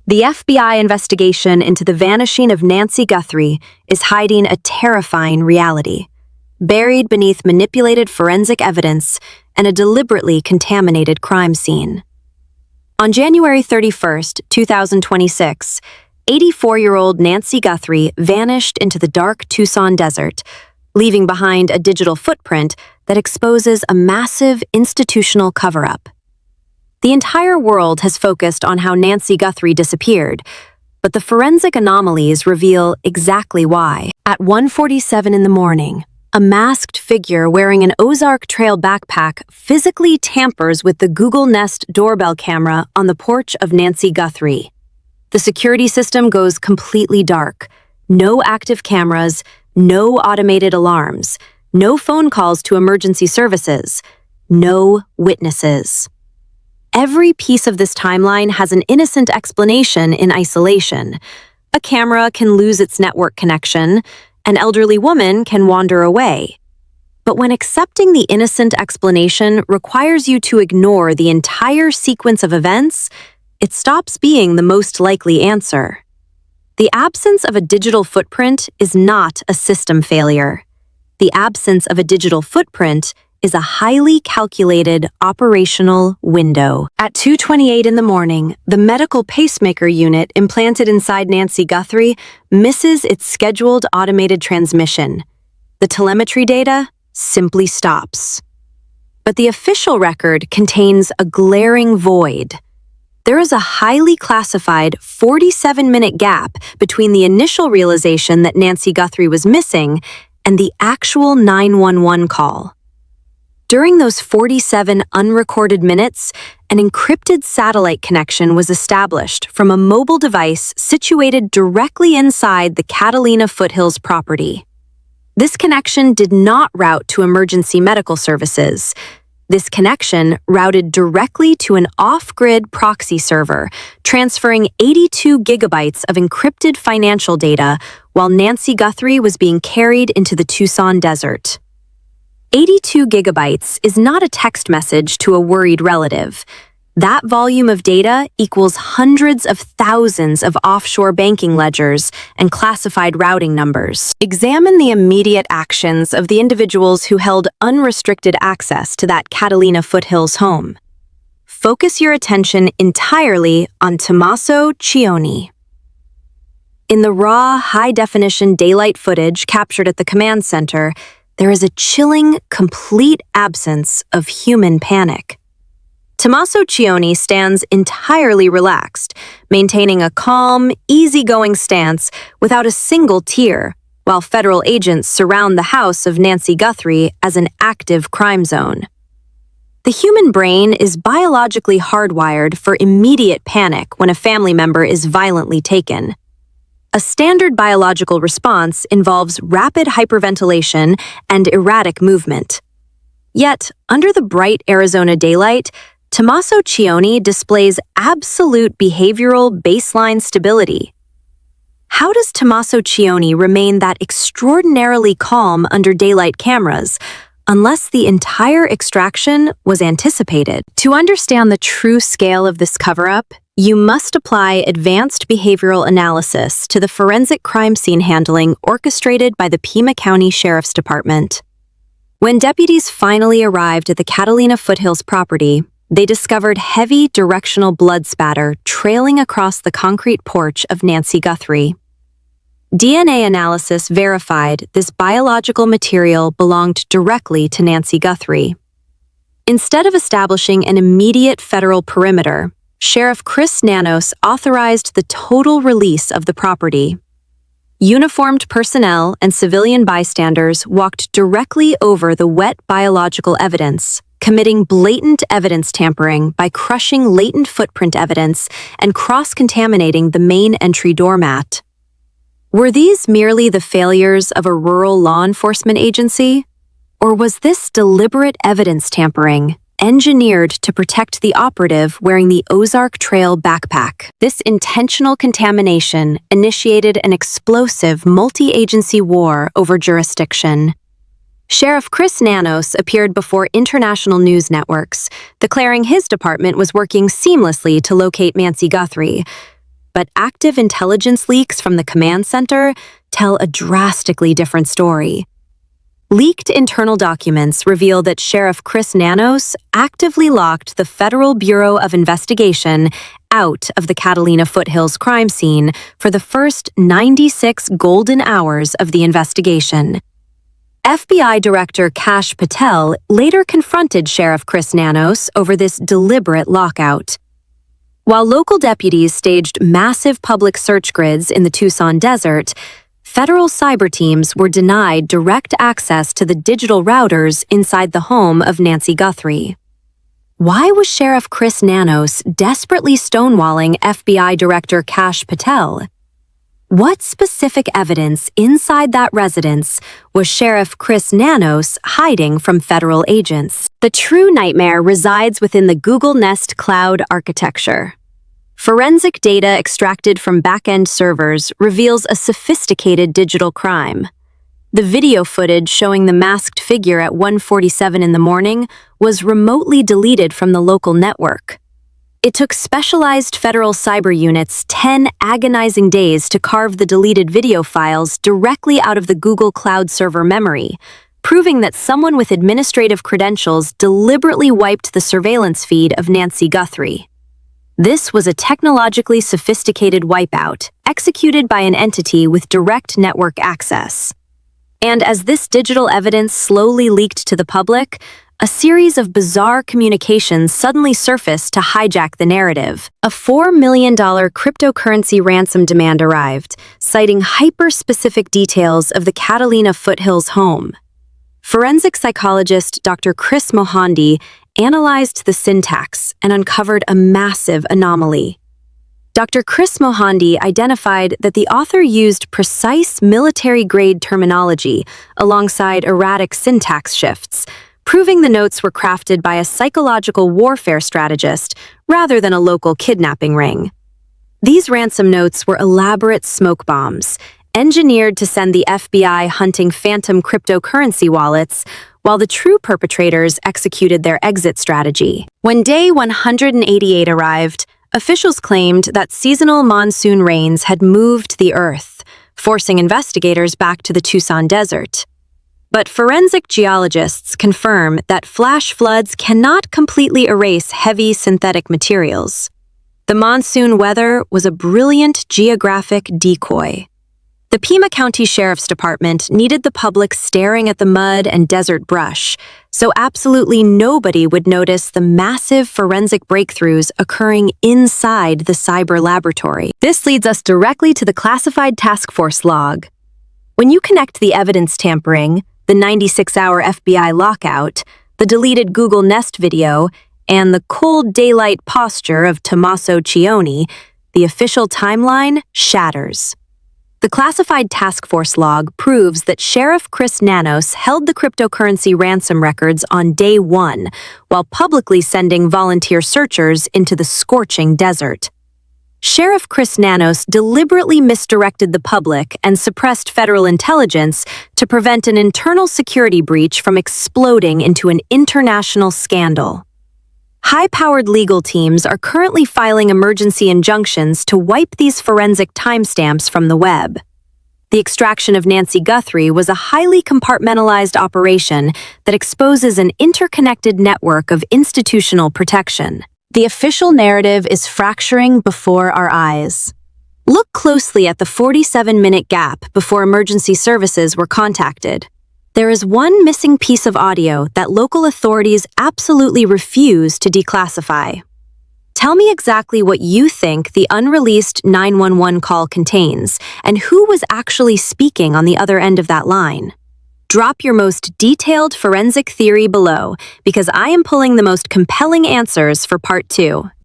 The FBI investigation into the vanishing of Nancy Guthrie is hiding a terrifying reality, buried beneath manipulated forensic evidence and a deliberately contaminated crime scene. On January 31st, 2026, 84-year-old Nancy Guthrie vanished into the dark Tucson desert, leaving behind a digital footprint that exposes a massive institutional cover-up. The entire world has focused on how Nancy Guthrie disappeared, but the forensic anomalies reveal exactly why. At 1:47 in the morning, a masked figure wearing an Ozark Trail backpack physically tampers with the Google Nest doorbell camera on the porch of Nancy Guthrie. The security system goes completely dark. No active cameras, no automated alarms, no phone calls to emergency services, no witnesses. Every piece of this timeline has an innocent explanation in isolation. A camera can lose its network connection, an elderly woman can wander away. But when accepting the innocent explanation requires you to ignore the entire sequence of events, it stops being the most likely answer. The absence of a digital footprint is not a system failure. The absence of a digital footprint is a highly calculated operational window. At 2:28 in the morning, the medical pacemaker unit implanted inside Nancy Guthrie misses its scheduled automated transmission. The telemetry data simply stops. But the official record contains a glaring void. There is a highly classified 47-minute gap between the initial realization that Nancy Guthrie was missing and the actual 911 call. During those 47 unrecorded minutes, an encrypted satellite connection was established from a mobile device situated directly inside the Catalina Foothills property. This connection did not route to emergency medical services. This connection routed directly to an off-grid proxy server, transferring 82 gigabytes of encrypted financial data while Nancy Guthrie was being carried into the Tucson desert. 82 gigabytes is not a text message to a worried relative. That volume of data equals hundreds of thousands of offshore banking ledgers and classified routing numbers. Examine the immediate actions of the individuals who held unrestricted access to that Catalina Foothills home. Focus your attention entirely on Tommaso Cioni. In the raw, high-definition daylight footage captured at the command center, there is a chilling, complete absence of human panic. Tommaso Cioni stands entirely relaxed, maintaining a calm, easygoing stance without a single tear, while federal agents surround the house of Nancy Guthrie as an active crime zone. The human brain is biologically hardwired for immediate panic when a family member is violently taken. A standard biological response involves rapid hyperventilation and erratic movement. Yet, under the bright Arizona daylight, Tommaso Cioni displays absolute behavioral baseline stability. How does Tommaso Cioni remain that extraordinarily calm under daylight cameras, unless the entire extraction was anticipated? To understand the true scale of this cover-up, you must apply advanced behavioral analysis to the forensic crime scene handling orchestrated by the Pima County Sheriff's Department. When deputies finally arrived at the Catalina Foothills property, they discovered heavy directional blood spatter trailing across the concrete porch of Nancy Guthrie. DNA analysis verified this biological material belonged directly to Nancy Guthrie. Instead of establishing an immediate federal perimeter, Sheriff Chris Nanos authorized the total release of the property. Uniformed personnel and civilian bystanders walked directly over the wet biological evidence, committing blatant evidence tampering by crushing latent footprint evidence and cross-contaminating the main entry doormat. Were these merely the failures of a rural law enforcement agency? Or was this deliberate evidence tampering engineered to protect the operative wearing the Ozark Trail backpack? This intentional contamination initiated an explosive multi-agency war over jurisdiction. Sheriff Chris Nanos appeared before international news networks, declaring his department was working seamlessly to locate Nancy Guthrie. But active intelligence leaks from the command center tell a drastically different story. Leaked internal documents reveal that Sheriff Chris Nanos actively locked the Federal Bureau of Investigation out of the Catalina Foothills crime scene for the first 96 golden hours of the investigation. FBI Director Kash Patel later confronted Sheriff Chris Nanos over this deliberate lockout. While local deputies staged massive public search grids in the Tucson desert, federal cyber teams were denied direct access to the digital routers inside the home of Nancy Guthrie. Why was Sheriff Chris Nanos desperately stonewalling FBI Director Kash Patel? What specific evidence inside that residence was Sheriff Chris Nanos hiding from federal agents? The true nightmare resides within the Google Nest cloud architecture. Forensic data extracted from back-end servers reveals a sophisticated digital crime. The video footage showing the masked figure at 1:47 in the morning was remotely deleted from the local network. It took specialized federal cyber units 10 agonizing days to carve the deleted video files directly out of the Google Cloud server memory, proving that someone with administrative credentials deliberately wiped the surveillance feed of Nancy Guthrie. This was a technologically sophisticated wipeout, executed by an entity with direct network access. And as this digital evidence slowly leaked to the public, a series of bizarre communications suddenly surfaced to hijack the narrative. A $4 million cryptocurrency ransom demand arrived, citing hyper-specific details of the Catalina Foothills home. Forensic psychologist Dr. Chris Mohandi analyzed the syntax and uncovered a massive anomaly. Dr. Chris Mohandi identified that the author used precise military-grade terminology alongside erratic syntax shifts, proving the notes were crafted by a psychological warfare strategist rather than a local kidnapping ring. These ransom notes were elaborate smoke bombs, engineered to send the FBI hunting phantom cryptocurrency wallets, while the true perpetrators executed their exit strategy. When day 188 arrived, officials claimed that seasonal monsoon rains had moved the earth, forcing investigators back to the Tucson desert. But forensic geologists confirm that flash floods cannot completely erase heavy synthetic materials. The monsoon weather was a brilliant geographic decoy. The Pima County Sheriff's Department needed the public staring at the mud and desert brush, so absolutely nobody would notice the massive forensic breakthroughs occurring inside the cyber laboratory. This leads us directly to the classified task force log. When you connect the evidence tampering, the 96-hour FBI lockout, the deleted Google Nest video, and the cold daylight posture of Tommaso Cioni, the official timeline shatters. The classified task force log proves that Sheriff Chris Nanos held the cryptocurrency ransom records on day 1, while publicly sending volunteer searchers into the scorching desert. Sheriff Chris Nanos deliberately misdirected the public and suppressed federal intelligence to prevent an internal security breach from exploding into an international scandal. High-powered legal teams are currently filing emergency injunctions to wipe these forensic timestamps from the web. The extraction of Nancy Guthrie was a highly compartmentalized operation that exposes an interconnected network of institutional protection. The official narrative is fracturing before our eyes. Look closely at the 47-minute gap before emergency services were contacted. There is one missing piece of audio that local authorities absolutely refuse to declassify. Tell me exactly what you think the unreleased 911 call contains and who was actually speaking on the other end of that line. Drop your most detailed forensic theory below, because I am pulling the most compelling answers for part 2.